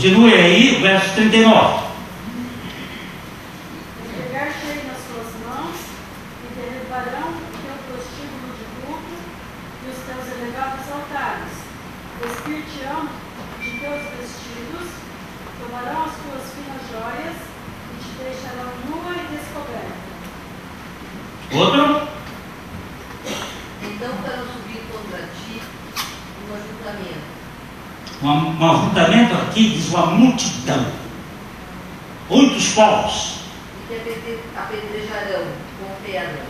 Continue aí, verso 39. Pegar-te nas tuas mãos e derribarão o teu prostíbulo de lucro e os teus elevados altares. Despir-te-ão de teus vestidos, tomarão as tuas finas joias e te deixarão nua e descoberta. Outro? Então farão subir contra ti um ajuntamento. Um ajuntamento aqui diz uma multidão. Muitos povos. E te apedrejarão com pedra,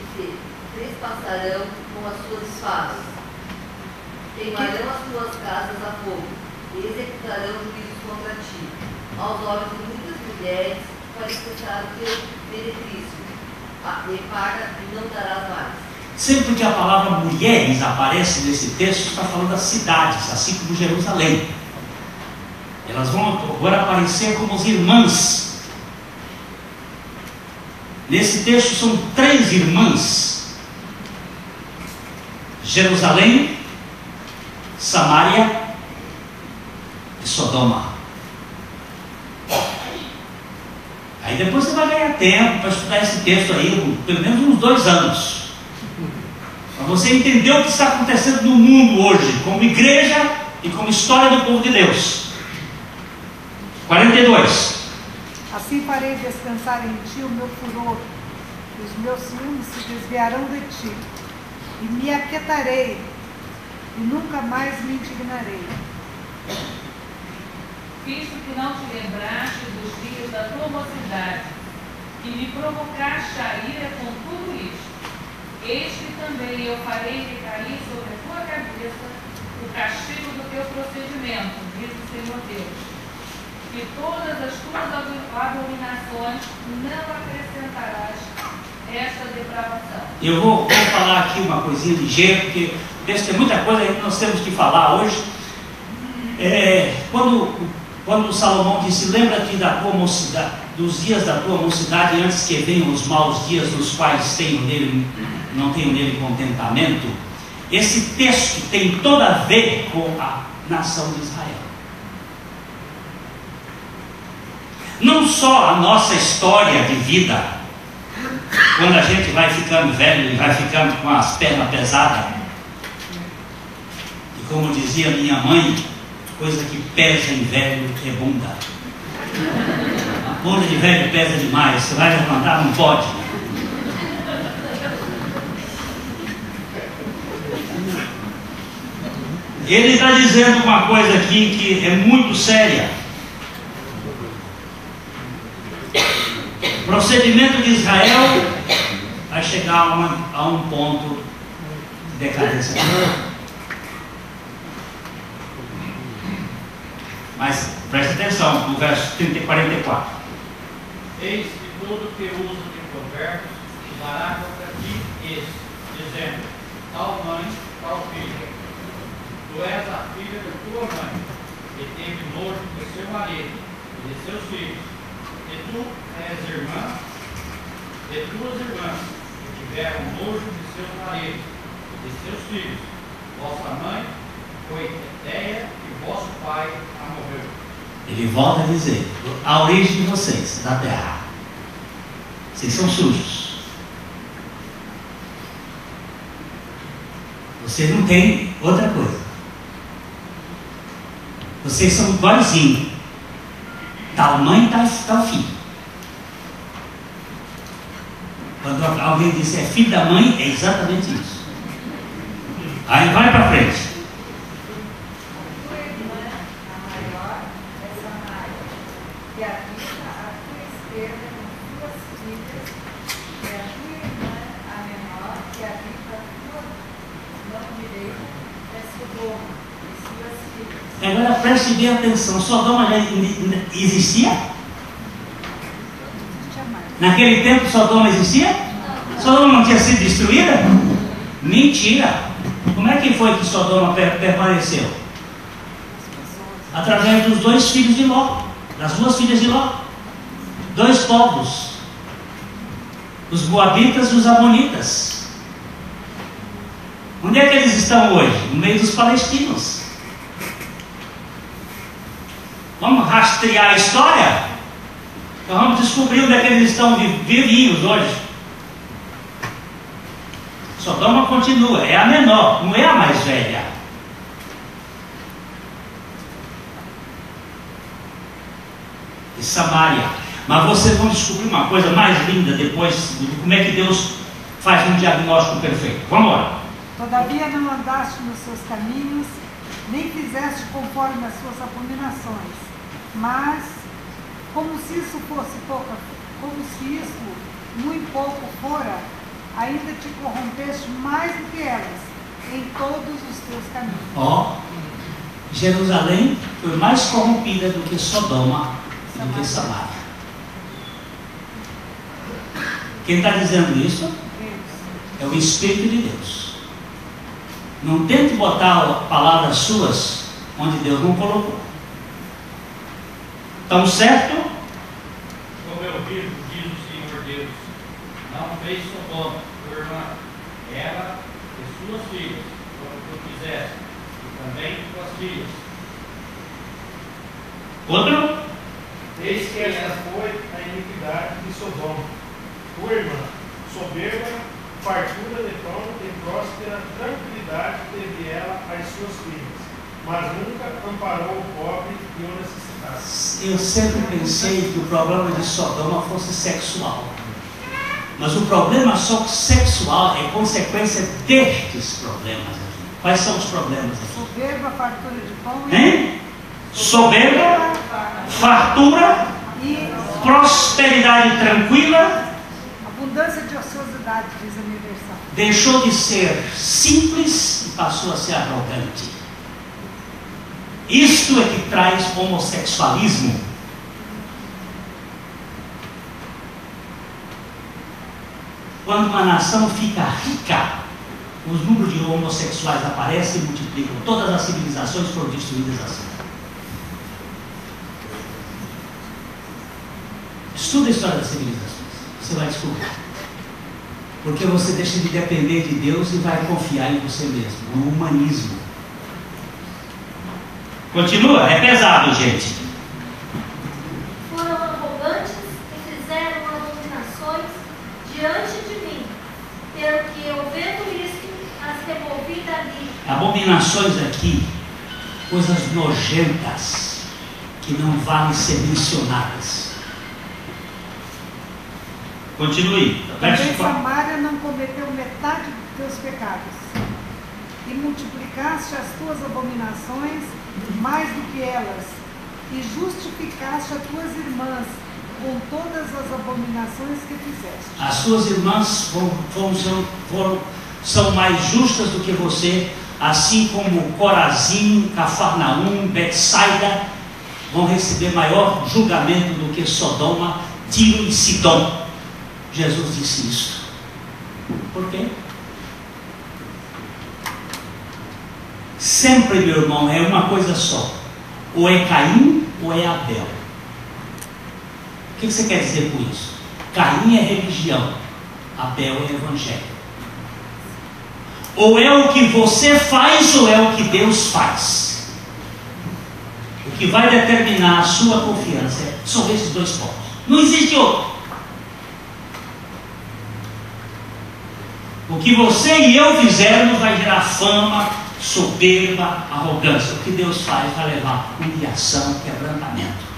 e te trespassarão com as suas espadas. Queimarão as tuas casas a fogo, e executarão juízos contra ti. Aos olhos de muitas mulheres farei cessar o teu benefício, e paga e não darás mais. Sempre que a palavra mulheres aparece nesse texto, está falando das cidades, assim como Jerusalém. Elas vão agora aparecer como as irmãs. Nesse texto são 3 irmãs: Jerusalém, Samaria e Sodoma. Aí depois você vai ganhar tempo para estudar esse texto aí, pelo menos uns 2 anos. Para você entender o que está acontecendo no mundo hoje, como igreja e como história do povo de Deus. 42. Assim farei descansar em ti o meu furor, e os meus ciúmes se desviarão de ti, e me aquietarei, e nunca mais me indignarei. Visto que não te lembraste dos dias da tua mocidade, e me provocaste a ira com tudo isto, eis que também eu farei recair sobre a tua cabeça o castigo do teu procedimento, diz o Senhor Deus. E todas as tuas abominações não acrescentarás esta depravação. Eu vou falar aqui uma coisinha ligeira, porque o texto tem muita coisa que nós temos que falar hoje. Quando Salomão disse: lembra-te da tua mocidade, dos dias da tua mocidade, antes que venham os maus dias, dos quais não tenho nele contentamento. Esse texto tem todo a ver com a nação de Israel. Não só a nossa história de vida, quando a gente vai ficando velho e vai ficando com as pernas pesadas, e como dizia minha mãe, coisa que pesa em velho é bunda. A bunda de velho pesa demais, você vai levantar, não pode. Ele está dizendo uma coisa aqui que é muito séria. O procedimento de Israel vai chegar a um ponto de decadência. Mas preste atenção no verso 30 e 44. Eis que todo que usa de provérbios usará contra ti este, dizendo: tal mãe, tal filha. Tu és a filha de tua mãe, que teve nojo de seu marido e de seus filhos. E tu és irmã de tuas irmãs, que tiveram nojo de seus maridos e de seus filhos. Vossa mãe foi Eteia e vosso pai a morreu. Ele volta a dizer: a origem de vocês, da terra, vocês são sujos. Vocês não têm outra coisa. Vocês são igualzinhos. Tal mãe, tal filho. Quando alguém diz é filho da mãe, é exatamente isso. Aí vai para frente. Tua irmã, a maior, é Samaria, que habita à tua esquerda com suas filhas, e a tua irmã, a menor, que habita à tua mão direita, é Sodoma, e suas filhas. Agora preste bem atenção. Sodoma já existia? Naquele tempo Sodoma existia? Sodoma não tinha sido destruída? Mentira! Como é que foi que Sodoma permaneceu? Através dos 2 filhos de Ló, das 2 filhas de Ló. 2 povos, os Moabitas e os Amonitas. Onde é que eles estão hoje? No meio dos palestinos. Vamos rastrear a história? Então vamos descobrir onde é que eles estão vivinhos hoje. Sodoma continua, é a menor, não é a mais velha. E Samaria. Mas vocês vão descobrir uma coisa mais linda depois, como é que Deus faz um diagnóstico perfeito. Vamos lá. Todavia não andaste nos seus caminhos, nem fizeste conforme as suas abominações. Mas, como se isso muito pouco fora, ainda te corrompeste mais do que elas, em todos os teus caminhos. Ó, Jerusalém foi mais corrompida do que Sodoma, do que Samaria. Quem está dizendo isso? É o Espírito de Deus. Não tente botar palavras suas onde Deus não colocou. Estão certo? Como eu vivo, diz o Senhor Deus, não fez Sodoma, tua irmã, ela e suas filhas, como tu quiseste, e também tuas filhas. Outro? Eis que esta foi a iniquidade de Sodoma. Tua irmã, soberba, fartura de pão e próspera tranquilidade teve ela às suas filhas, mas nunca amparou o pobre e o necessitado. Eu sempre pensei que o problema de Sodoma fosse sexual. Mas o problema só sexual é consequência destes problemas aqui. Quais são os problemas aqui? Soberba, fartura de pão Hein? Soberba, fartura, e prosperidade tranquila, abundância de ociosidade, diz a minha versão. deixou de ser simples e passou a ser arrogante. Isto é que traz homossexualismo. Quando uma nação fica rica, os números de homossexuais aparecem e multiplicam. Todas as civilizações foram destruídas assim. Estuda a história das civilizações, você vai descobrir. Porque você deixa de depender de Deus e vai confiar em você mesmo, no humanismo. Continua, é pesado, gente. Foram arrogantes e fizeram abominações diante de mim, pelo que eu vendo isto, as removi dali. Abominações aqui, coisas nojentas, que não valem ser mencionadas. Continue. Também Samaria não cometeu metade dos teus pecados, e multiplicaste as tuas abominações mais do que elas, e justificaste as tuas irmãs com todas as abominações que fizeste. As suas irmãs são mais justas do que você, assim como Corazim, Cafarnaum, Betsaida vão receber maior julgamento do que Sodoma, Tiro e Sidom. Jesus disse isso. Por quê? Sempre, meu irmão, é uma coisa só. Ou é Caim ou é Abel. O que você quer dizer com isso? Caim é religião, Abel é evangelho. Ou é o que você faz ou é o que Deus faz. O que vai determinar a sua confiança são esses dois pontos. Não existe outro. O que você e eu fizermos vai gerar fama, soberba, arrogância. O que Deus faz vai levar humilhação, quebrantamento.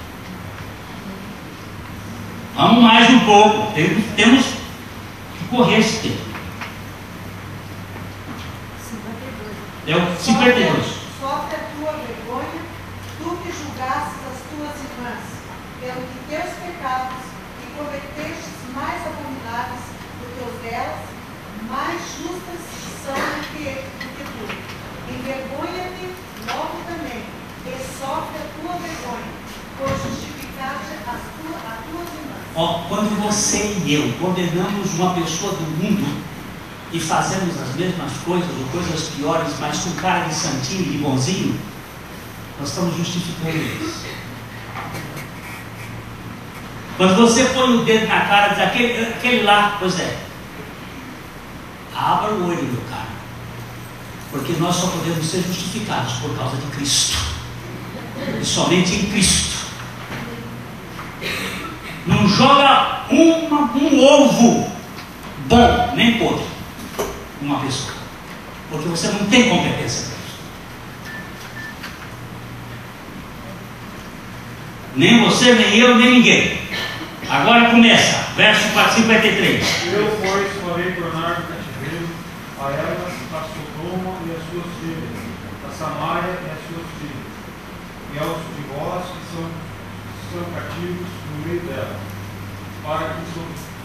Vamos mais um pouco. Temos que correr esse tempo. 52. É o 52. Sofre a tua vergonha, tu que julgastes as tuas irmãs, pelo que teus pecados que cometestes mais abomináveis do que os delas, mais justas são do que tu. Envergonha-te logo também, e sofre a tua vergonha, por justificar-te as tuas irmãs. Quando você e eu condenamos uma pessoa do mundo e fazemos as mesmas coisas, ou coisas piores, mas com cara de santinho e de bonzinho, nós estamos justificando eles. Quando você põe o dedo na cara e diz, aquele lá, pois é, abra o olho, meu cara, porque nós só podemos ser justificados por causa de Cristo. e somente em Cristo. Não joga um ovo bom, nem podre, uma pessoa, porque você não tem competência para isso. Nem você, nem eu, nem ninguém. Agora começa, verso 53. Eu, pois, farei tornar do cativeiro a elas, a Sodoma e as suas filhas, a Samaria e as suas filhas, e aos de vós que são cativos no meio delas, para que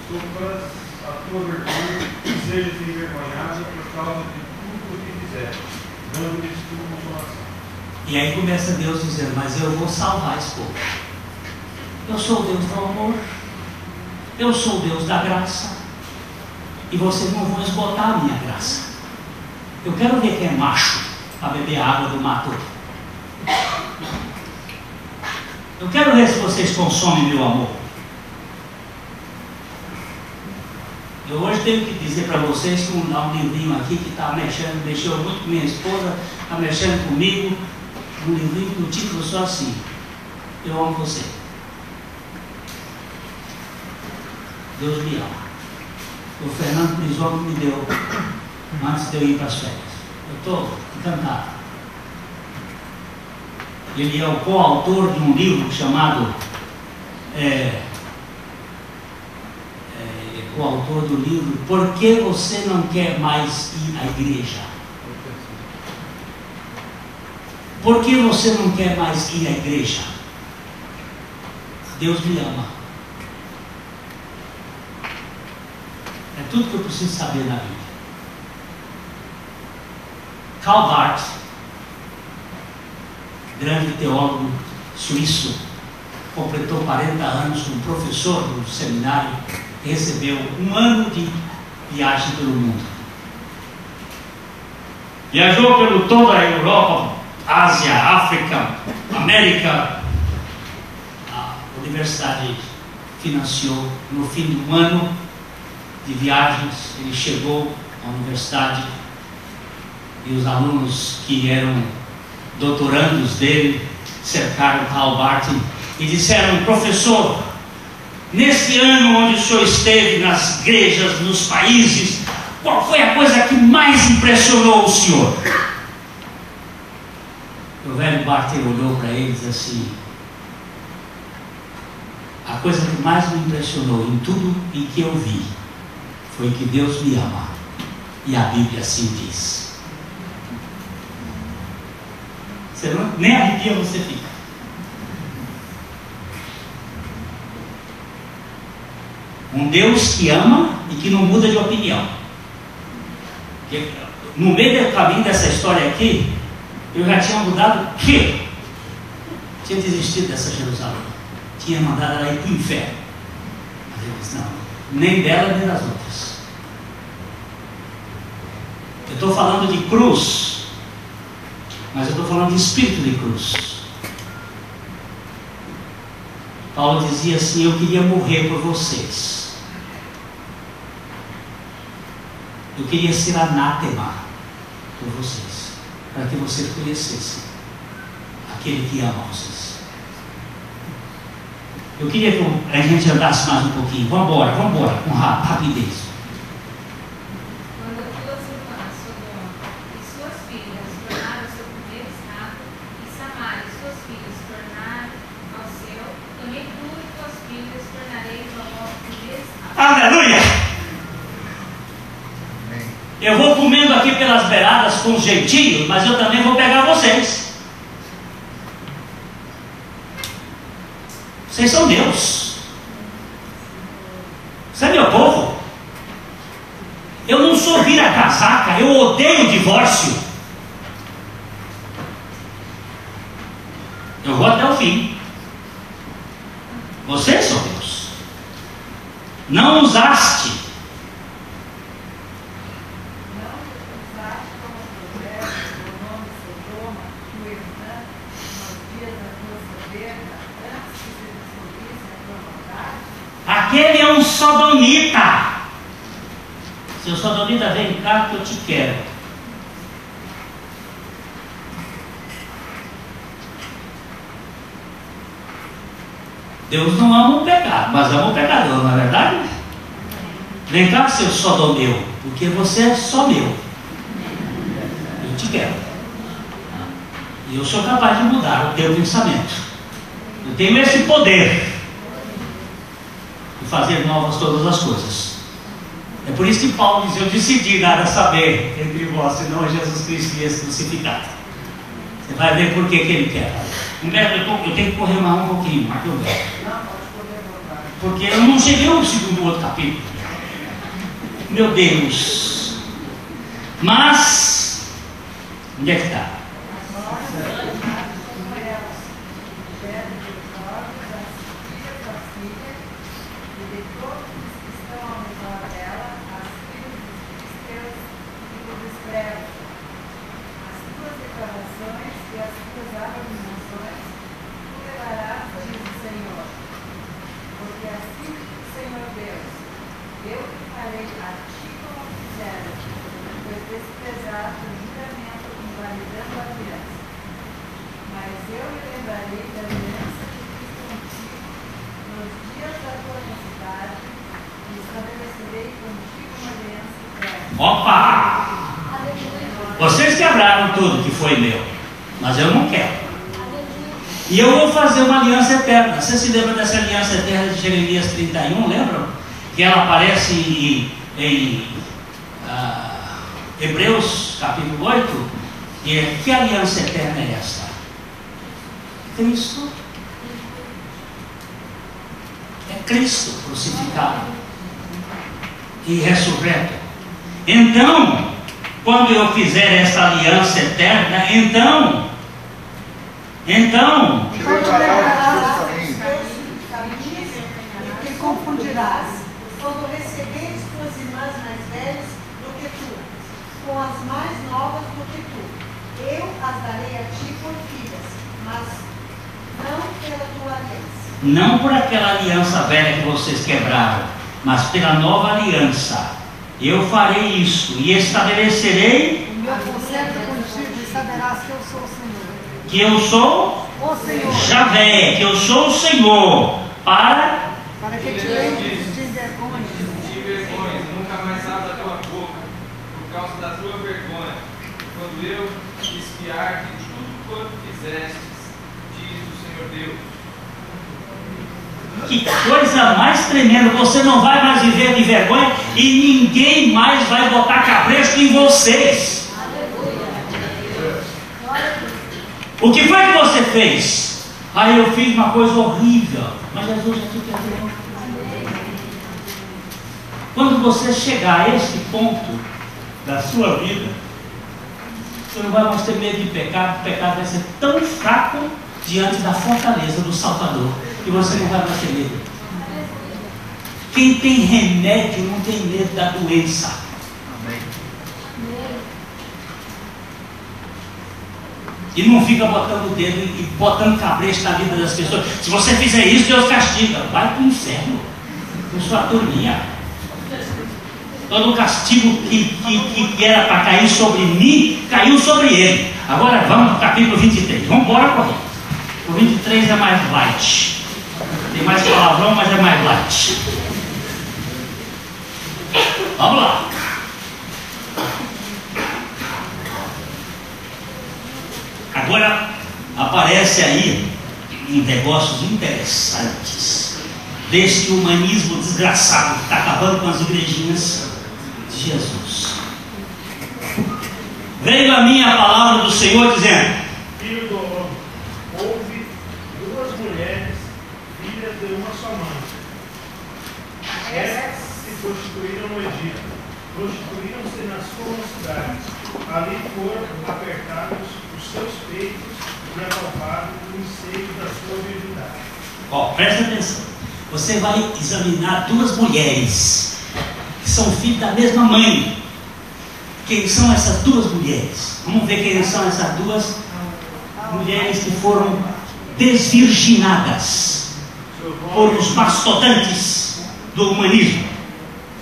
sofras a tua vergonha e sejas envergonhada por causa de tudo o que fizeres, dando-lhes tua consolação. E aí começa Deus dizendo, mas eu vou salvar esse povo. Eu sou o Deus do amor, eu sou o Deus da graça, e vocês não vão esgotar a minha graça. Eu quero ver quem é macho para beber a água do mato. Eu quero ver se vocês consomem meu amor. Eu hoje tenho que dizer para vocês que há um livrinho aqui que está mexeu muito com minha esposa, está mexendo comigo, um livrinho com o título só assim, eu amo você. Deus me ama. O Fernando Prisono me deu antes de eu ir para as férias. Eu estou encantado. Ele é o coautor de um livro chamado coautor do livro Por que você não quer mais ir à igreja? Por que você não quer mais ir à igreja? Deus me ama. É tudo que eu preciso saber na vida. Karl Barth, grande teólogo suíço, completou 40 anos como professor do seminário, recebeu um ano de viagem pelo mundo. Viajou pelo toda a Europa, Ásia, África, América. A universidade financiou. No fim de um ano de viagens, ele chegou à universidade e os alunos que eram doutorandos dele cercaram Karl Barth e disseram: professor, nesse ano onde o senhor esteve nas igrejas, nos países, qual foi a coisa que mais impressionou o senhor? O velho Barth olhou para ele e disse assim: a coisa que mais me impressionou em tudo em que eu vi foi que Deus me ama, e a Bíblia assim diz. Você não, nem arrepia você fica. Um Deus que ama e que não muda de opinião. Porque no meio do caminho dessa história aqui, eu já tinha mudado que tinha desistido dessa Jerusalém, tinha mandado ela ir para o inferno. Mas eu disse: não, nem dela nem das outras. Eu estou falando de cruz, mas eu estou falando de espírito de cruz. Paulo dizia assim: eu queria morrer por vocês, eu queria ser anátema por vocês, para que vocês conhecessem aquele que ama vocês. Eu queria que a gente andasse mais um pouquinho. Vamos embora, com rapidez. Quando as tuas irmãs, Sodoma e suas filhas tornaram seu primeiro estado, e Samaria e suas filhas tornaram ao seu, também tu e tuas filhas tornareis ao vosso primeiro estado. Aleluia! Eu vou comendo aqui pelas beiradas com jeitinho, mas eu também vou pegar vocês. Vocês são Deus. Você é meu povo. Eu não sou vira-casaca, eu odeio o divórcio. Eu vou até o fim. Vocês são Deus. Não usaste. Aquele é um sodomita. Seu sodomita, vem cá que eu te quero. Deus não ama o pecado, mas ama o pecador, não é verdade? Vem cá, seu sodomeu, porque você é só meu. Eu te quero. E eu sou capaz de mudar o teu pensamento. Eu tenho esse poder de fazer novas todas as coisas. É por isso que Paulo diz: eu decidi nada saber entre vós, senão é Jesus Cristo e esse crucificado. Você vai ver por que ele quer. Humberto, eu tenho que correr mais um pouquinho, mas eu quero. Porque eu não cheguei ao segundo outro capítulo. Meu Deus. Mas, onde é que está? Opa! Vocês quebraram tudo que foi meu, mas eu não quero. E eu vou fazer uma aliança eterna. Você se lembra dessa aliança eterna de Jeremias 31? Lembram? Que ela aparece em Hebreus capítulo 8. Que aliança eterna é esta? Cristo. É Cristo crucificado e ressurreto. Então, quando eu fizer essa aliança eterna, então que confundirás quando receberes tuas irmãs mais velhas do que tu, com as mais novas do que tu. Eu as darei a ti por filhas, mas não pela tua aliança. Não por aquela aliança velha que vocês quebraram, mas pela nova aliança. Eu farei isso e estabelecerei O meu concerto contigo e saberás que eu sou o Senhor. que eu sou O Senhor. Javé, que eu sou o Senhor, para Para que te lembres de vergonha. Te vergonha, nunca mais abra a tua boca, por causa da tua vergonha, quando eu espiar de tudo quanto fizestes, diz o Senhor Deus. que coisa mais tremenda. Você não vai mais viver de vergonha e ninguém mais vai botar cabresto em vocês. O que foi que você fez? Eu fiz uma coisa horrível, mas Jesus já te perdoou. Quando você chegar a esse ponto da sua vida, você não vai mais ter medo de pecado. O pecado vai ser tão fraco diante da fortaleza do Salvador que você não vai mais ter medo. Quem tem remédio não tem medo da doença. Amém. E não fica botando o dedo e botando cabresto na vida das pessoas. Se você fizer isso, Deus castiga. Vai para o inferno com sua turminha. Todo o castigo que era para cair sobre mim, caiu sobre ele. Agora vamos para o capítulo 23. Vamos embora correr. O 23 é mais light. Tem mais palavrão, mas é mais light. Vamos lá. Agora aparece aí uns negócios interessantes deste humanismo desgraçado que está acabando com as igrejinhas de Jesus. Veio a mim a palavra do Senhor dizendo: Filho do homem, houve duas mulheres, filhas de uma só mãe. Estas se prostituíram no Egito, prostituíram-se na sua mocidade. Ali foram apertados os seus peitos e apalpados o ensejo da sua virgindade. Presta atenção. Você vai examinar duas mulheres que são filhas da mesma mãe. Quem são essas duas mulheres? Vamos ver quem são essas duas mulheres que foram desvirginadas por os mastodontes do humanismo.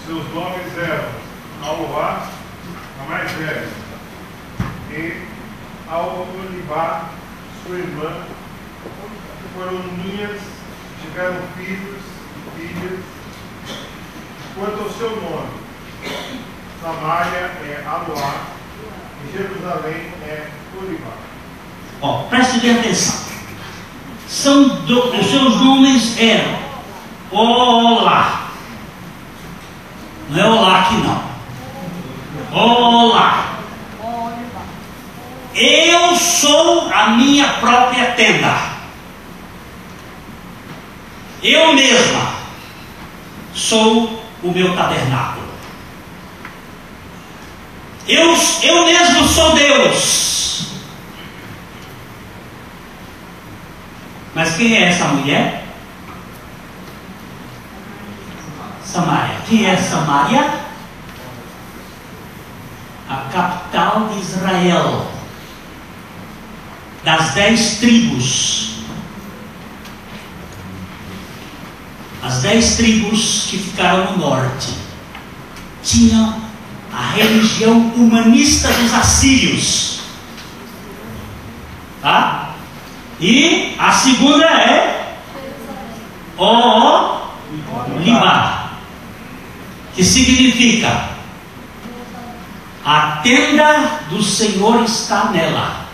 Seus nomes eram Aová, a mais velha, e Aholibá, sua irmã, coroinhas tiveram filhos e filhas. Quanto ao seu nome, Samaria é Aloá, e Jerusalém é Uribá. Ó, preste bem atenção. Os seus nomes eram Olá. Não é Olá aqui não. Olá. Eu sou a minha própria tenda. Eu mesma sou o meu tabernáculo. Eu mesmo sou Deus. Mas quem é essa mulher? Samaria. Quem é Samaria? A capital de Israel, das 10 tribos. As 10 tribos que ficaram no norte tinham a religião humanista dos assírios, tá? E a segunda é Olibá, que significa a tenda do Senhor está nela.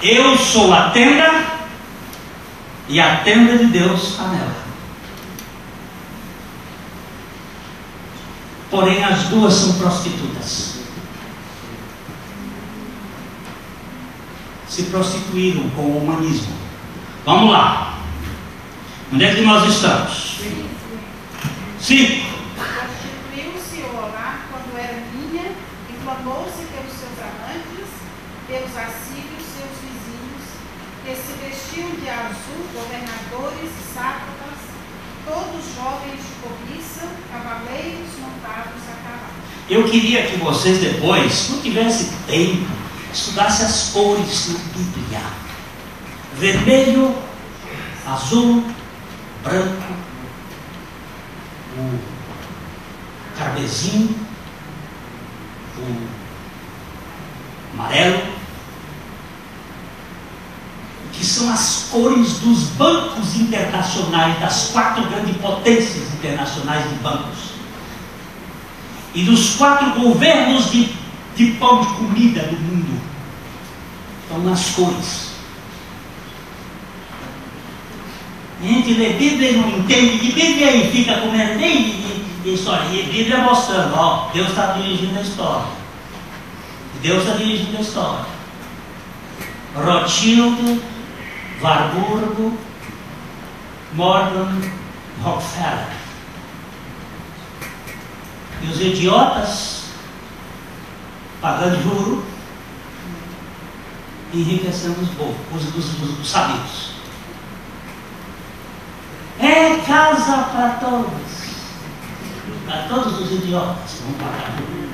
Eu sou a tenda e a tenda de Deus está nela. Porém, as duas são prostitutas. Se prostituíram com o humanismo. Vamos lá. Onde é que nós estamos? 5. Constituiu-se Olá quando era minha, inflamou-se pelos seus amantes, pelos assírios, seus vizinhos, que se vestiam de azul, governadores e sátrapas, todos jovens de cobiça, cavaleiros montados a cavalo. Eu queria que vocês depois, não tivesse tempo, estudassem as cores na Bíblia. Vermelho, azul, branco, o carmesim, o amarelo, que são as cores dos bancos internacionais, das 4 grandes potências internacionais de bancos e dos 4 governos de pão de comida do mundo. Estão nas cores. A gente lê Bíblia e não entende de Bíblia e fica comendo nem de história. E Bíblia mostrando, ó, Deus está dirigindo a história. Deus está dirigindo a história. Rothschild, Warburg, Morgan, Rockefeller. E os idiotas pagando juro, enriquecendo os povos, os sabidos. É casa para todos os idiotas que vão pagar juro.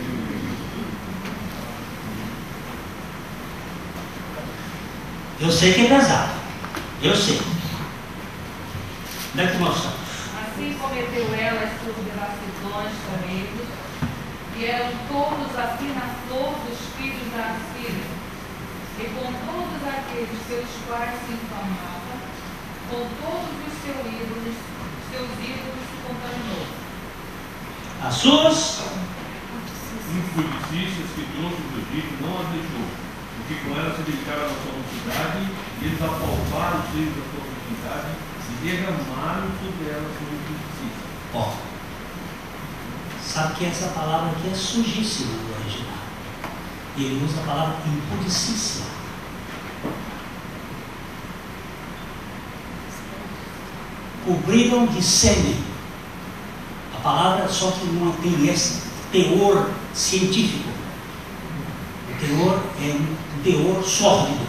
Eu sei que é pesado. Eu sei. Onde é que nós estamos? Assim cometeu ela as suas devassidões com eles, e eram todos assim na flor dos filhos da Síria, e com todos aqueles seus quais se infamava, com todos os seus ídolos se contaminou. As suas impudicícias que trouxe do Egito não as deixou, porque com elas se dedicaram à sua mocidade, e eles apalparam os seios da sua virgindade e derramaram sobre elas sua impudicícia. Ó, sabe que essa palavra aqui é sujíssima no original. E ele usa a palavra impudicícia. Cobriram de sêmen. A palavra só que não tem esse teor científico. O teor é um teor sórdido.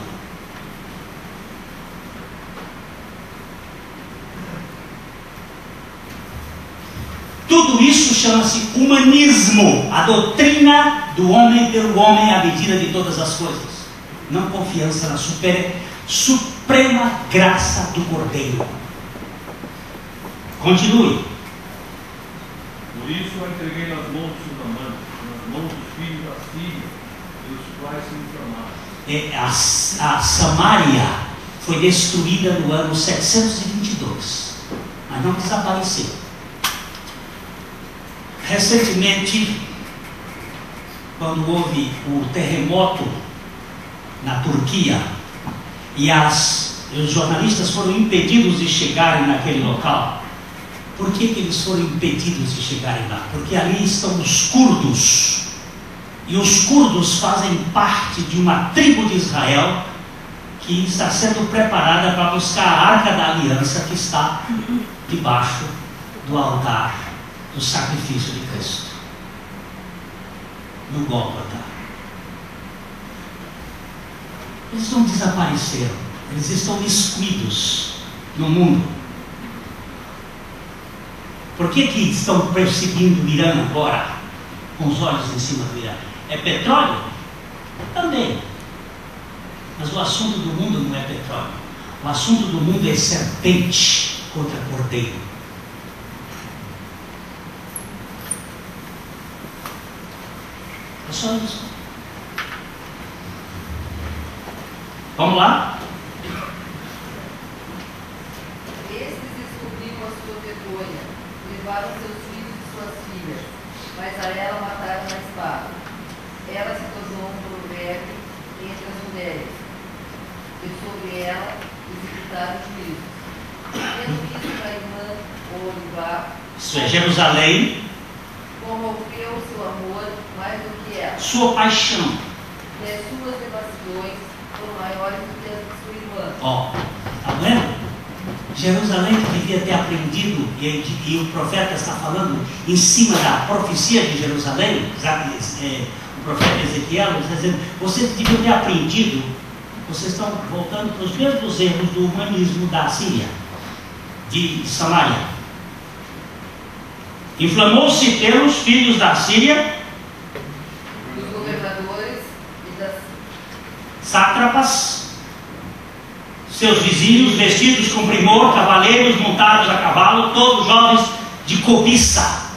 Tudo isso chama-se humanismo, a doutrina do homem pelo homem à medida de todas as coisas. Não confiança na suprema graça do Cordeiro. Continue. Por isso eu entreguei nas mãos dos seus amantes, nas mãos dos filhos da Síria, pelos quais se inflamaram. A Samaria foi destruída no ano 722, mas não desapareceu. Recentemente, quando houve o terremoto na Turquia e os jornalistas foram impedidos de chegarem naquele local. Por que eles foram impedidos de chegarem lá? Porque ali estão os curdos. E os curdos fazem parte de uma tribo de Israel que está sendo preparada para buscar a Arca da Aliança que está debaixo do altar do sacrifício de Cristo, no Gólgota. Eles não desapareceram, eles estão descuidos no mundo. Por que estão perseguindo o Irã agora, com os olhos em cima do Irã? É petróleo? Também. Mas o assunto do mundo não é petróleo. O assunto do mundo é serpente contra cordeiro. É só isso. Vamos lá? Estes descobriram a sua vergonha, levaram seus filhos e suas filhas, mas a ela mataram na espada. Ela se tornou um provérbio entre as mulheres, e sobre ela executaram juízo. Tendo visto a irmã Olivá, Isso é Jerusalém, corrompeu seu amor mais do que ela, sua paixão. e as suas devassidões foram maiores do que as de sua irmã. Ó, tá vendo? Jerusalém que devia ter aprendido, e o profeta está falando em cima da profecia de Jerusalém, o profeta Ezequiel está dizendo, vocês deviam ter aprendido, vocês estão voltando para os mesmos erros do humanismo da Síria, de Samaria. Inflamou-se pelos filhos da Síria, Dos governadores e das sátrapas, seus vizinhos vestidos com primor, cavaleiros montados a cavalo, todos jovens de cobiça,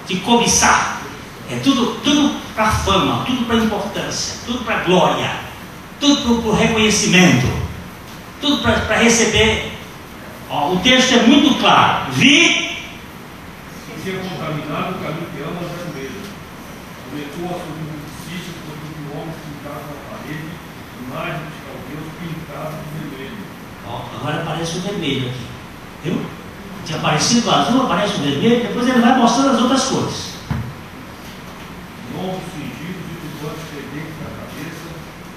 de cobiçar. É tudo para fama, tudo para importância, tudo para glória, tudo para o reconhecimento, tudo para receber. Ó, o texto é muito claro. Vi ser contaminado o caminho que ama é mesmo. Começou a sua injustiça contra homens pintados na parede, imagens de caldeus pintadas de vermelho. Ó, agora aparece o vermelho aqui, viu? Tinha aparecido o azul, aparece o vermelho, depois ele vai mostrando as outras cores. Longos fingidos e turbantes pendentes na cabeça,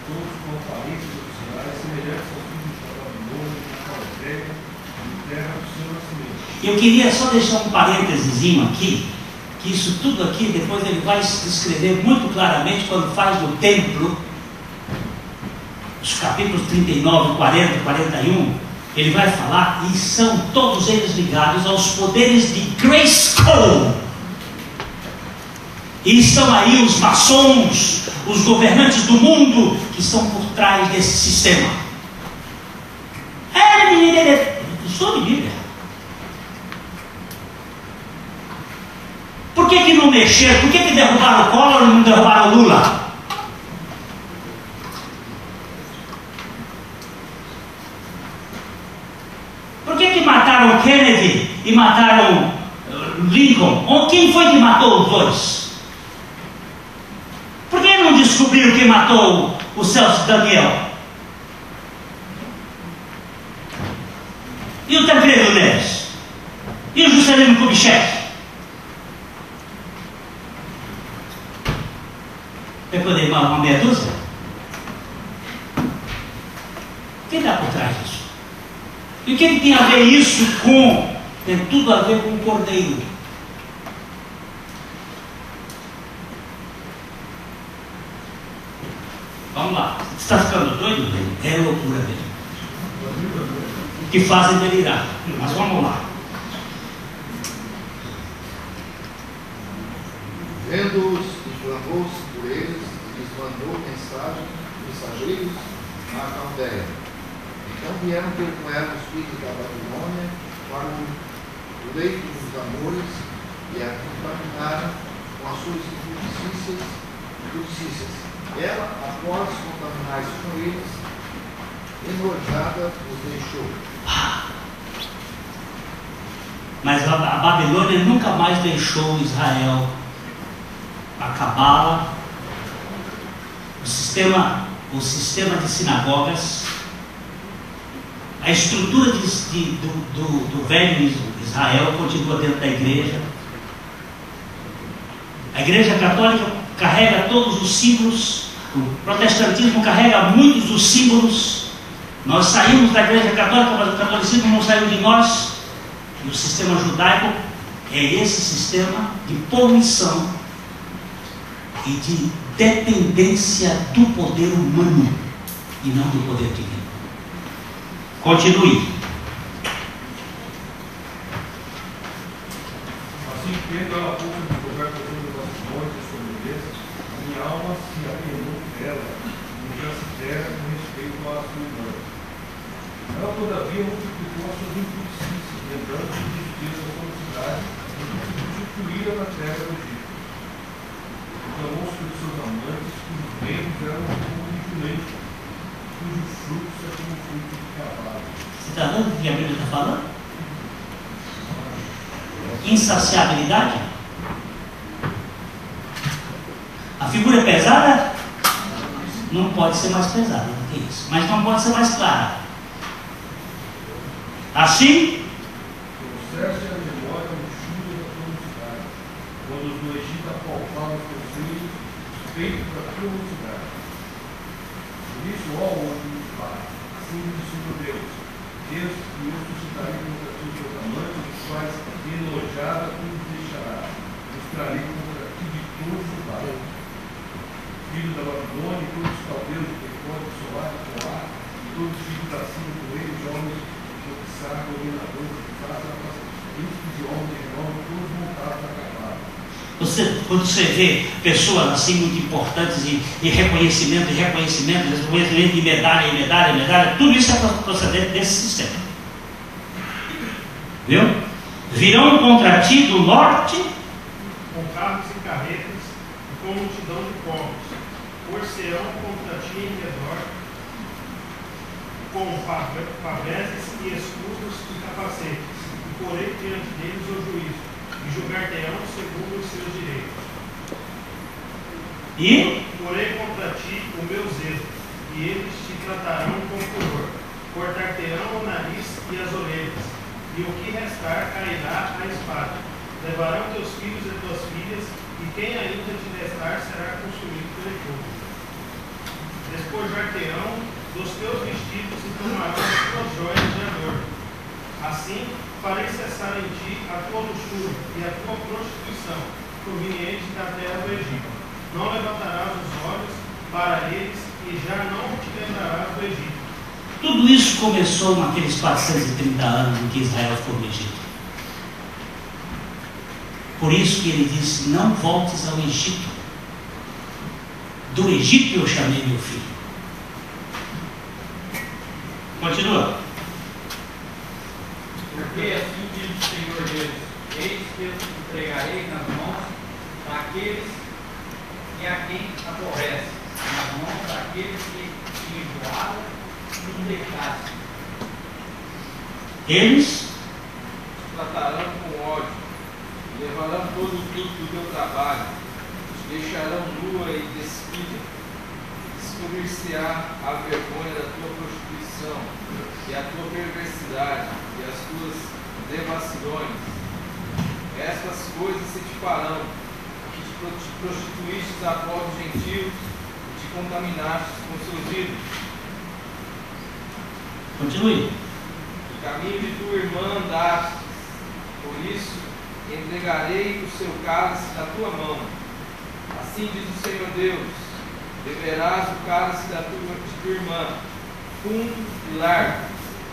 todos com aparências oficiais, semelhantes aos filhos de Babilônia, de Caldeia, de terra do seu nascimento. Eu queria só deixar um parênteses aqui, que isso tudo aqui, depois ele vai descrever muito claramente quando faz no templo, os capítulos 39, 40, 41, ele vai falar, e são todos eles ligados aos poderes de Grayskull. E estão aí os maçons, os governantes do mundo, que estão por trás desse sistema. Estou de Bíblia. Por que não mexeram? Por que derrubaram o Collor e não derrubaram o Lula? Por que mataram Kennedy e mataram Lincoln? Quem foi que matou os dois? Por que não descobriram quem matou o Celso Daniel? E o Tancredo Neves? E o Juscelino Kubitschek? Vai poder uma meia dúzia? Quem está por trás disso? E o que tem a ver isso com? Tem tudo a ver com o cordeiro. Vamos lá. Você está ficando doido? É loucura mesmo. Que fazem delirar. Mas vamos lá. Vendo-os, inflamou-se por eles e lhes mandou mensageiros à Caldeia. Então vieram ter com ela os filhos da Babilônia para o leito dos amores e a contaminaram com as suas injustiças. Ela, após contaminar-se com eles, enojada os deixou. Mas a Babilônia nunca mais deixou Israel acabá-la. O sistema de sinagogas, a estrutura do velho Israel continua dentro da igreja. A igreja católica carrega todos os símbolos, o protestantismo carrega muitos dos símbolos. Nós saímos da igreja católica, mas o catolicismo não saiu de nós. E o sistema judaico é esse sistema de poluição e de dependência do poder humano e não do poder divino. Continue. Assim, tendo ela pouco de coberta sobre os nossos montes e sobre eles, minha alma se apenou dela, e já se dera com respeito à sua irmã. Ela, todavia, multiplicou as suas injustiças, lembrando dos dias da sua cidade, e substituíra na terra do Egito. Reclamou-se dos seus amantes, cujos bens eram como um jumento, cujo fruto é como fruto de cavalo. Você está vendo o que a Bíblia está falando? Insaciabilidade. A figura é pesada? Não pode ser mais pesada do que isso, mas não pode ser mais clara. Assim, trouxeste a memória o chuva da tua mocidade, quando os do Egito apalpavam os teus filhos, feitos da tua mocidade. Por isso, ó homem, Pai, assim diz o Senhor Deus, Deus que eu suscitarei contra ti os teus amantes, os quais enojada tu os deixarás, os trarei contra ti de todos os lados. Filho da Babilônia, e todos os caldeus de Pecó, de Soar, de Coar, e todos os filhos da Síria, do rei, de homens, governadores, príncipes de homens de renome, todos montados a cavalo. quando você vê pessoas assim muito importantes e reconhecimento, de medalha, tudo isso é procedente desse sistema. Viu? Virão contra ti do norte com carros e carretas e com multidão de povos, por-se-ão contra ti em redor, com paveses e escudos e capacetes, e porei diante deles o juízo, e julgar-te-ão segundo os seus direitos. e Porei contra ti o meu zelo, e eles te tratarão com furor, cortar-te-ão o nariz e as orelhas, e o que restar cairá à espada. Levarão teus filhos e tuas filhas, e quem ainda te restar será consumido pelo fogo. Despojar-te-ão dos teus vestidos e tomarão as tuas joias de adorno. Assim farei cessar em ti a tua luxúria e a tua prostituição, proveniente da terra do Egito. Não levantarás os olhos para eles e já não te lembrarás do Egito. tudo isso começou naqueles 430 anos em que Israel ficou no Egito. Por isso que ele disse: não voltes ao Egito. Do Egito eu chamei meu filho. Continua. Porque assim diz o Senhor Deus: eis que eu te entregarei nas mãos daqueles e a quem aborrece, nas mãos daqueles que te enjoaram e indecassem. Eles tratarão com ódio, levarão todo o fruto do teu trabalho, te deixarão nua e despida, descobrir-se-á a vergonha da tua prostituição, e a tua perversidade, e as tuas devassidões. Estas coisas se te farão, que te prostituíste a povos gentios, e te contaminaste com seus ídolos. Continue. O caminho de tua irmã andaste, por isso entregarei o seu cálice na tua mão. Assim diz o Senhor Deus: beberás o cálice de tua irmã, fundo e largo,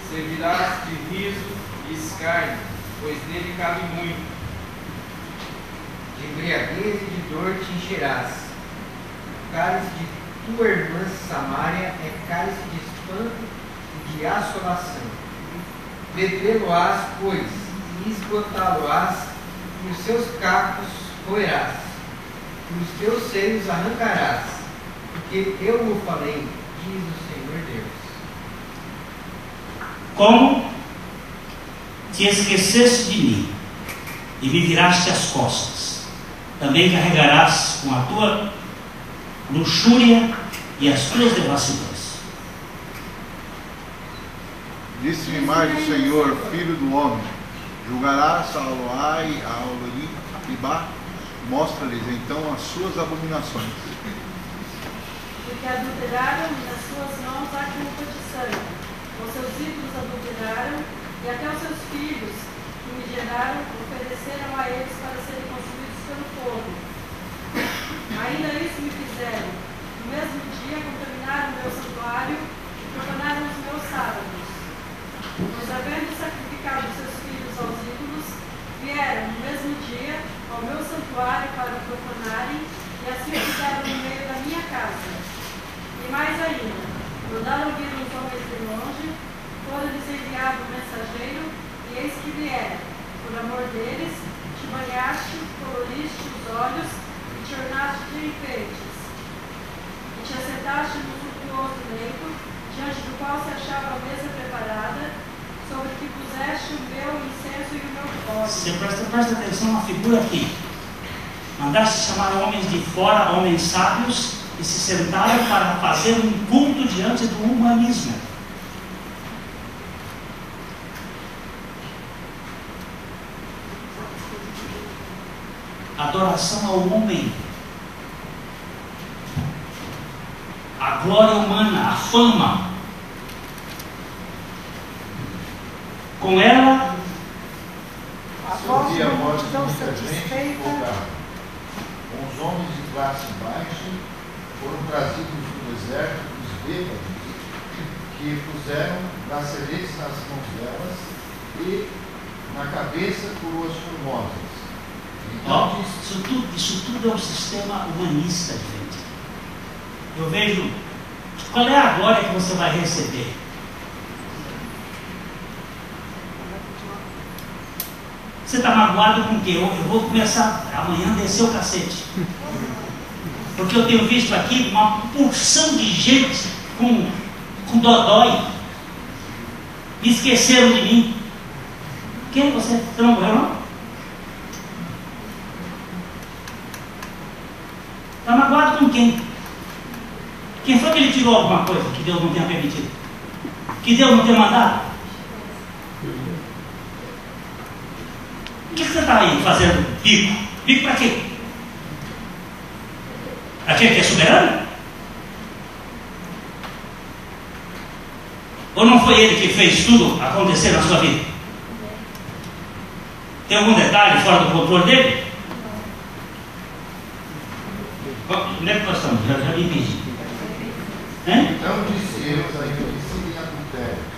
servirás de riso e escárnio, pois nele cabe muito. De embriaguez e de dor te encherás. O cálice de tua irmã Samaria é cálice de espanto e de assolação. Bebê-lo-ás, pois, e esgotá-lo-ás, e os seus cacos roerás, e os teus seios arrancarás, porque eu o falei, diz o Senhor Deus. como te esqueceste de mim e me viraste as costas, também carregarás com a tua luxúria e as tuas devassidões. Disse-me mais o Senhor, filho do homem, julgarás a Aloá e a Olibá, mostra-lhes então as suas abominações. Porque adulteraram e nas suas mãos há culpa de sangue. Os seus ídolos adulteraram e até os seus filhos que me geraram ofereceram a eles para serem consumidos pelo fogo. Ainda isso me fizeram. No mesmo dia contaminaram o meu santuário e profanaram os meus sábados. Pois havendo sacrificado seus filhos aos ídolos, vieram no mesmo dia ao meu santuário para o profanarem e assim fizeram no meio da minha casa. E mais ainda, mandaram vir os homens de longe, foram-lhes enviado um mensageiro, e eis que vieram. Por amor deles, te banhaste, coloriste os olhos e te ornaste de enfeites. E te assentaste no suntuoso leito, diante do qual se achava a mesa preparada, sobre que puseste o meu incenso e o meu óleo. Você presta atenção na figura aqui. Mandaste chamar homens de fora, homens sábios, e se sentaram para fazer um culto diante do humanismo. Adoração ao homem, a glória humana, a fama. Com ela, A voz Soube a da voz de multidão muita gente satisfeita, voltar. Com os homens de classe baixa foram trazidos do deserto os bêbados, que puseram braceletes nas mãos delas e na cabeça coroas formosas. ó, Então disse, isso tudo é um sistema humanista, gente. Eu vejo, qual é a glória que você vai receber? Você está magoado com o quê? Eu vou começar amanhã a descer o cacete. Porque eu tenho visto aqui uma porção de gente com dodói. Me esqueceram de mim. Quem é você? Você não morreu, não? Está magoado com quem? Quem foi que ele tirou alguma coisa que Deus não tenha permitido? Que Deus não tenha mandado? O que você está aí fazendo bico? Bico para quê? Aquele que é soberano? Ou não foi ele que fez tudo acontecer na sua vida? Tem algum detalhe fora do controle dele? Onde é que nós estamos? Já me pedi. então disse eu, envelhecido em adultério.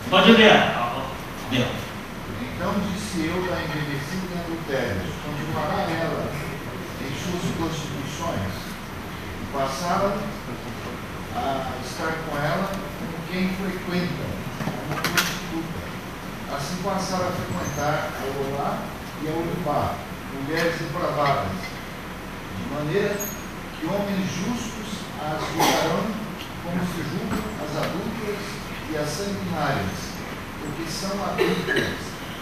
Pode ler. Então disse eu, da envelhecida em adultério, continuará ela em suas prostituições, e passaram a estar com ela como quem frequenta, como prostituta. Assim passaram a frequentar a Olá e a Olibá, mulheres depravadas, de maneira que homens justos as julgarão como se julgam as adúlteras e as sanguinárias, porque são adúlteras,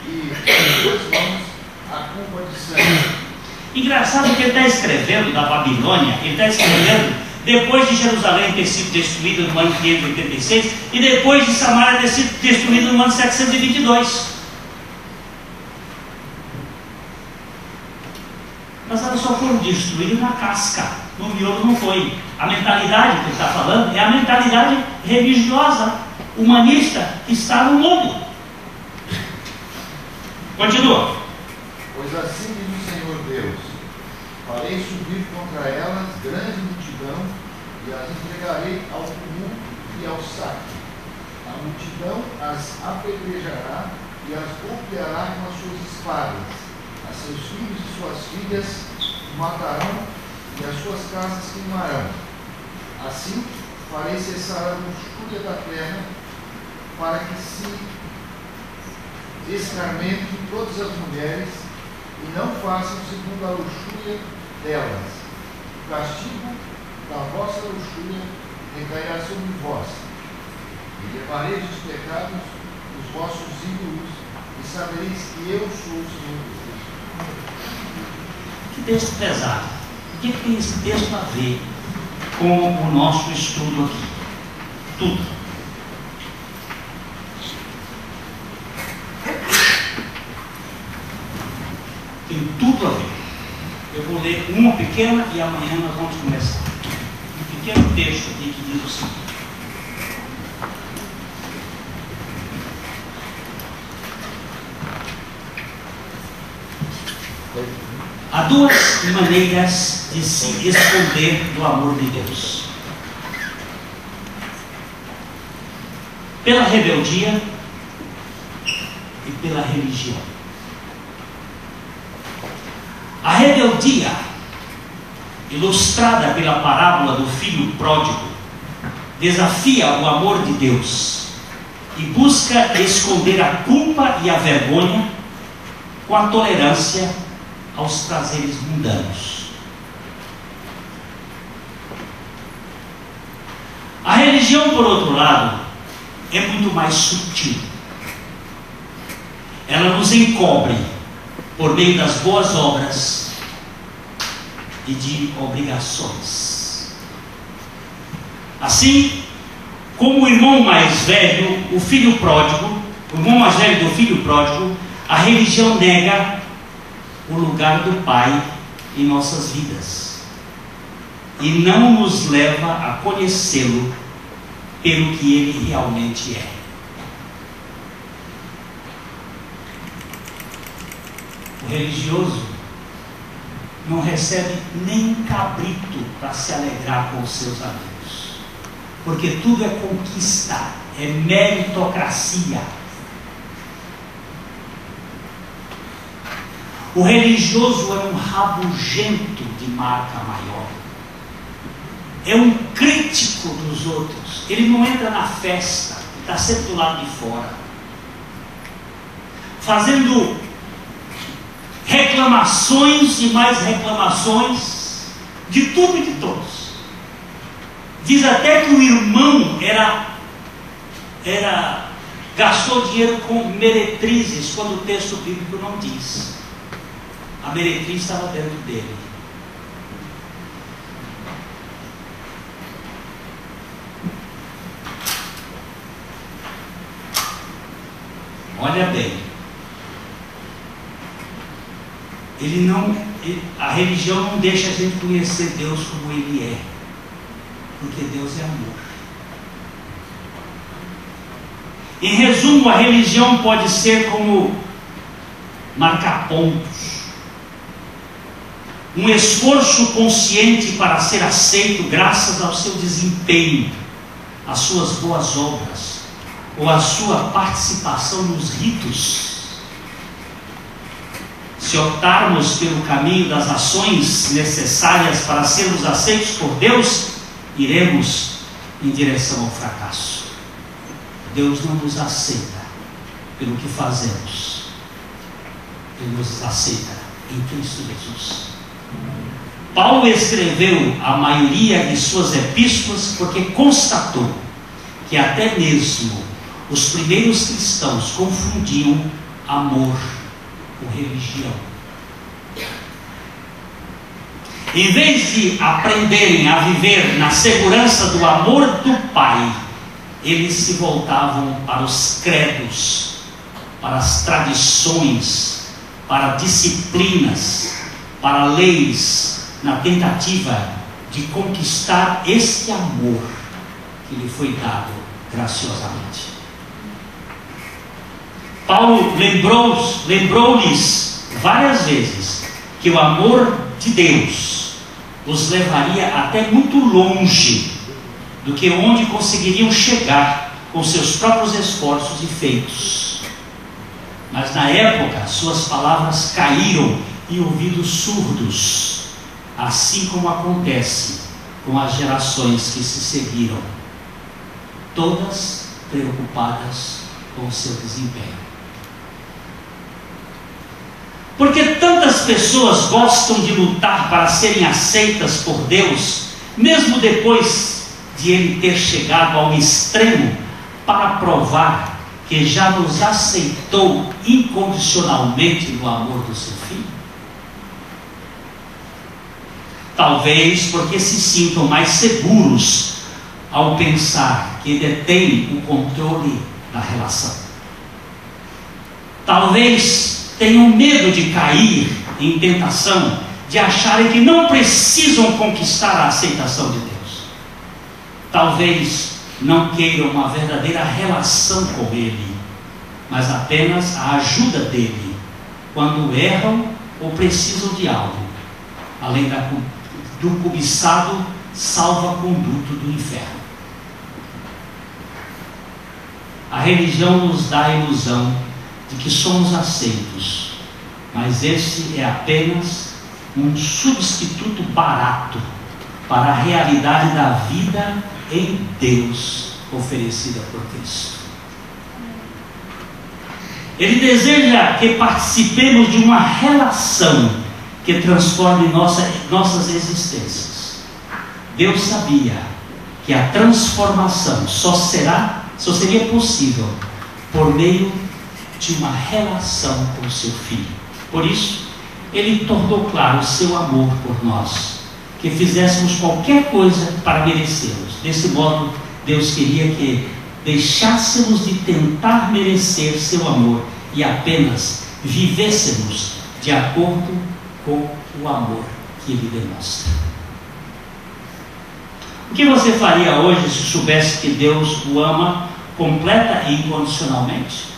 e em suas mãos a culpa de sangue. Engraçado que ele está escrevendo da Babilônia, ele está escrevendo depois de Jerusalém ter sido destruída no ano 586 e depois de Samaria ter sido destruída no ano 722. Mas elas só foram destruídas na casca, no miolo não foi. A mentalidade que ele está falando é a mentalidade religiosa, humanista, que está no mundo. Continua. Pois assim diz o Senhor Deus: farei subir contra elas grande multidão e as entregarei ao tumulto e ao saque. A multidão as apedrejará e as golpeará com as suas espadas. A seus filhos e suas filhas matarão e as suas casas queimarão. Assim farei cessar a luxúria da terra, para que se escarmentem todas as mulheres e não façam segundo a luxúria delas. O castigo da vossa luxúria recairá sobre vós, e levareis os pecados dos vossos ídolos, e sabereis que eu sou o Senhor Deus. Que texto pesado. O que tem esse texto a ver com o nosso estudo aqui? Tudo. Tem tudo a ver. Eu vou ler uma pequena e amanhã nós vamos começar. Um pequeno texto aqui que diz o seguinte: há duas maneiras de se esconder do amor de Deus: pela rebeldia e pela religião. A rebeldia, ilustrada pela parábola do filho pródigo, desafia o amor de Deus e busca esconder a culpa e a vergonha com a tolerância aos prazeres mundanos. A religião, por outro lado, é muito mais sutil. Ela nos encobre por meio das boas obras e de obrigações. Assim como o irmão mais velho, o filho pródigo, o irmão mais velho do filho pródigo, a religião nega o lugar do Pai em nossas vidas e não nos leva a conhecê-lo pelo que ele realmente é. O religioso não recebe nem um cabrito para se alegrar com os seus amigos, porque tudo é conquista, é meritocracia. O religioso é um rabugento de marca maior, é um crítico dos outros. Ele não entra na festa, está sempre do lado de fora, fazendo reclamações e mais reclamações de tudo e de todos. Diz até que o irmão gastou dinheiro com meretrizes, quando o texto bíblico não diz. A meretriz estava dentro dele. Olha bem, a religião não deixa a gente conhecer Deus como Ele é, porque Deus é amor. Em resumo, a religião pode ser como marcar pontos, um esforço consciente para ser aceito graças ao seu desempenho, às suas boas obras, ou à sua participação nos ritos. Se optarmos pelo caminho das ações necessárias para sermos aceitos por Deus, iremos em direção ao fracasso. Deus não nos aceita pelo que fazemos, Ele nos aceita em Cristo Jesus. Paulo escreveu a maioria de suas epístolas porque constatou que até mesmo os primeiros cristãos confundiam amor com religião. Em vez de aprenderem a viver na segurança do amor do Pai, eles se voltavam para os credos, para as tradições, para disciplinas, para leis, na tentativa de conquistar esse amor que lhe foi dado graciosamente. Paulo lembrou-lhes várias vezes que o amor de Deus os levaria até muito longe do que onde conseguiriam chegar com seus próprios esforços e feitos. Mas na época suas palavras caíram em ouvidos surdos, assim como acontece com as gerações que se seguiram, todas preocupadas com o seu desempenho. Porque tantas pessoas gostam de lutar para serem aceitas por Deus, mesmo depois de ele ter chegado ao extremo para provar que já nos aceitou incondicionalmente no amor do seu Filho? Talvez porque se sintam mais seguros ao pensar que detêm o controle da relação. Talvez tenham medo de cair em tentação, de acharem que não precisam conquistar a aceitação de Deus. Talvez não queiram uma verdadeira relação com Ele, mas apenas a ajuda dEle quando erram ou precisam de algo, além do cobiçado salva-conduto do inferno. A religião nos dá a ilusão de que somos aceitos, mas esse é apenas um substituto barato para a realidade da vida em Deus oferecida por Cristo. Ele deseja que participemos de uma relação que transforme nossas existências. Deus sabia que a transformação só seria possível por meio de uma relação com o seu Filho. Por isso, Ele tornou claro o seu amor por nós, que fizéssemos qualquer coisa para merecê-los. Desse modo, Deus queria que deixássemos de tentar merecer seu amor e apenas vivêssemos de acordo com o amor que Ele demonstra. O que você faria hoje se soubesse que Deus o ama completa e incondicionalmente?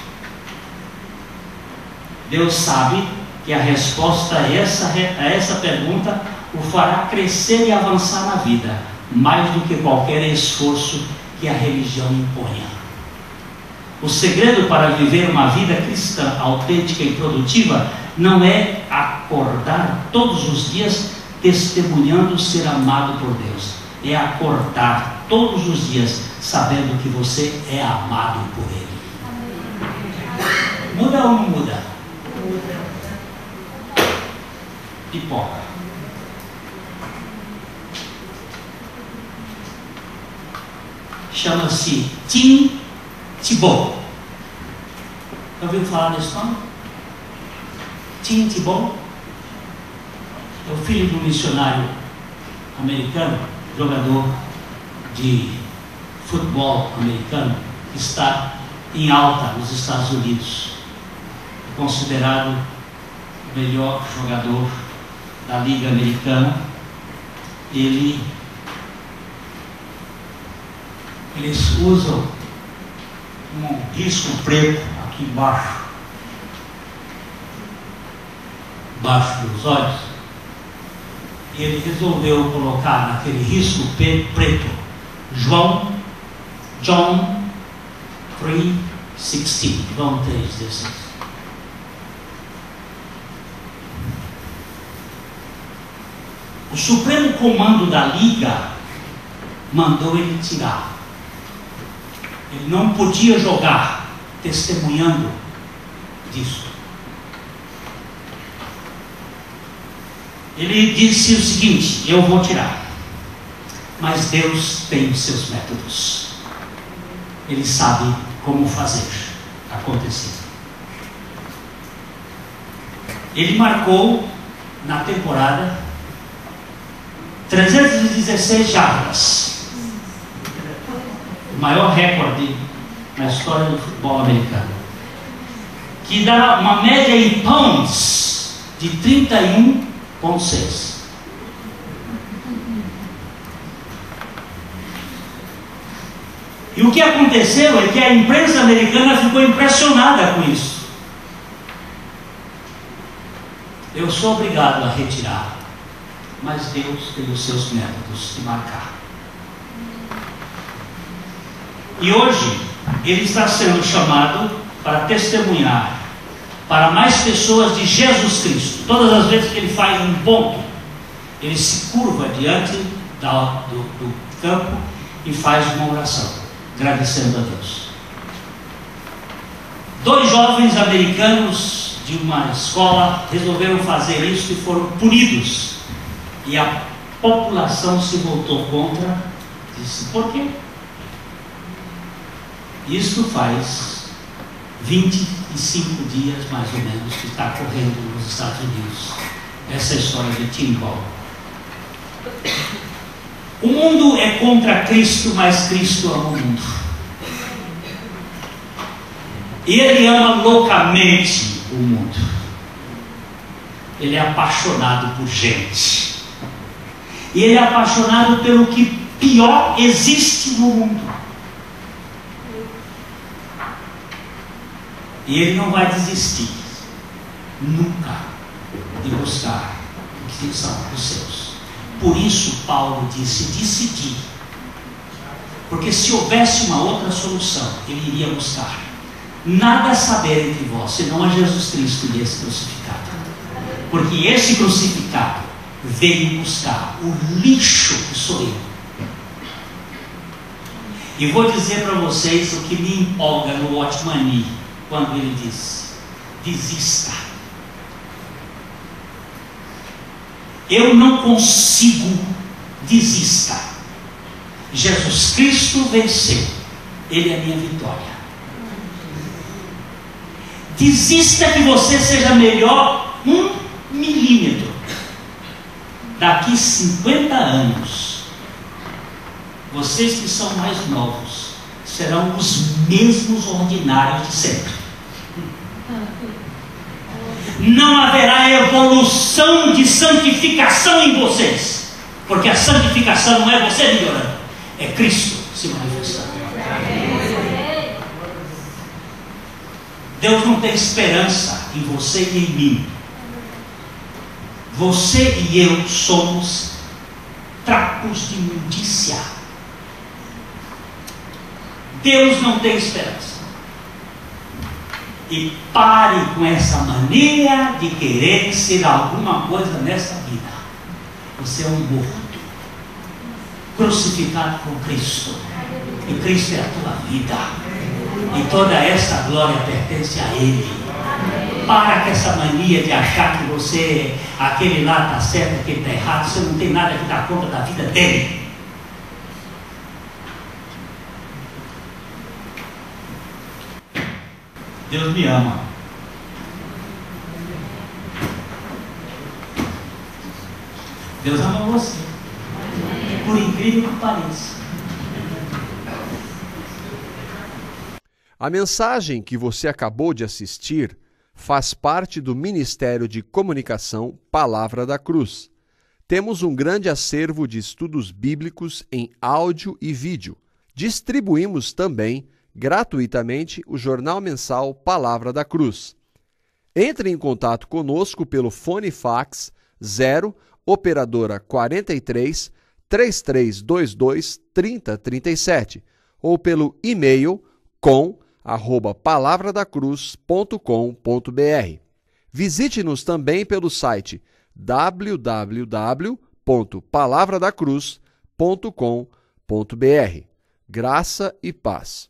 Deus sabe que a resposta a essa pergunta o fará crescer e avançar na vida, mais do que qualquer esforço que a religião imponha. O segredo para viver uma vida cristã autêntica e produtiva não é acordar todos os dias testemunhando ser amado por Deus. É acordar todos os dias sabendo que você é amado por Ele. Muda ou não muda? Pipoca. Chama-se Tim Tebow. Já ouviu falar desse nome? Tim Tebow é o filho do missionário americano, jogador de futebol americano, que está em alta nos Estados Unidos. É considerado o melhor jogador da Liga Americana. Eles usam um risco preto aqui embaixo dos olhos, e ele resolveu colocar naquele risco preto John 3:16, João 3:16. O Supremo Comando da Liga mandou ele tirar. Ele não podia jogar testemunhando disso. Ele disse o seguinte: eu vou tirar, mas Deus tem os seus métodos. Ele sabe como fazer acontecer. Ele marcou na temporada 316 jardas, o maior recorde na história do futebol americano, que dá uma média em pounds de 31,6. E o que aconteceu é que a imprensa americana ficou impressionada com isso. Eu sou obrigado a retirar, mas Deus tem os seus métodos de marcar. E hoje ele está sendo chamado para testemunhar para mais pessoas de Jesus Cristo. Todas as vezes que ele faz um ponto, ele se curva diante do campo e faz uma oração, agradecendo a Deus. 2 jovens americanos de uma escola resolveram fazer isso e foram punidos. E a população se voltou contra, disse, por quê? Isto faz 25 dias, mais ou menos, que está correndo nos Estados Unidos. Essa é a história de Timbal. O mundo é contra Cristo, mas Cristo ama o mundo. Ele ama loucamente o mundo. Ele é apaixonado por gente. E ele é apaixonado pelo que pior existe no mundo. E ele não vai desistir nunca de buscar o que são os seus. Por isso Paulo disse, decidir. Porque se houvesse uma outra solução, ele iria buscar. Nada a saber entre vós, senão a Jesus Cristo e esse crucificado. Porque esse crucificado veio buscar o lixo que sou eu. E vou dizer para vocês o que me empolga no Watchman Nee, quando ele diz, desista. Eu não consigo, desista. Jesus Cristo venceu. Ele é a minha vitória. Desista que você seja melhor 1 milímetro. Daqui 50 anos, vocês que são mais novos serão os mesmos ordinários de sempre. Não haverá evolução de santificação em vocês, porque a santificação não é você melhorando, é Cristo se manifestando. Deus não tem esperança em você e em mim. Você e eu somos trapos de imundícia. Deus não tem esperança. E pare com essa mania de querer ser alguma coisa nessa vida. Você é um morto, crucificado com Cristo. E Cristo é a tua vida. E toda essa glória pertence a Ele. Para com essa mania de achar que você, aquele lá está certo, aquele está errado. Você não tem nada que dar conta da vida dele. Deus me ama. Deus ama você. Por incrível que pareça. A mensagem que você acabou de assistir faz parte do Ministério de Comunicação Palavra da Cruz. Temos um grande acervo de estudos bíblicos em áudio e vídeo. Distribuímos também gratuitamente o jornal mensal Palavra da Cruz. Entre em contato conosco pelo fone fax 0 operadora 43 3322 3037 ou pelo e-mail com@palavradacruz.com.br. Visite-nos também pelo site www.palavradacruz.com.br. Graça e paz.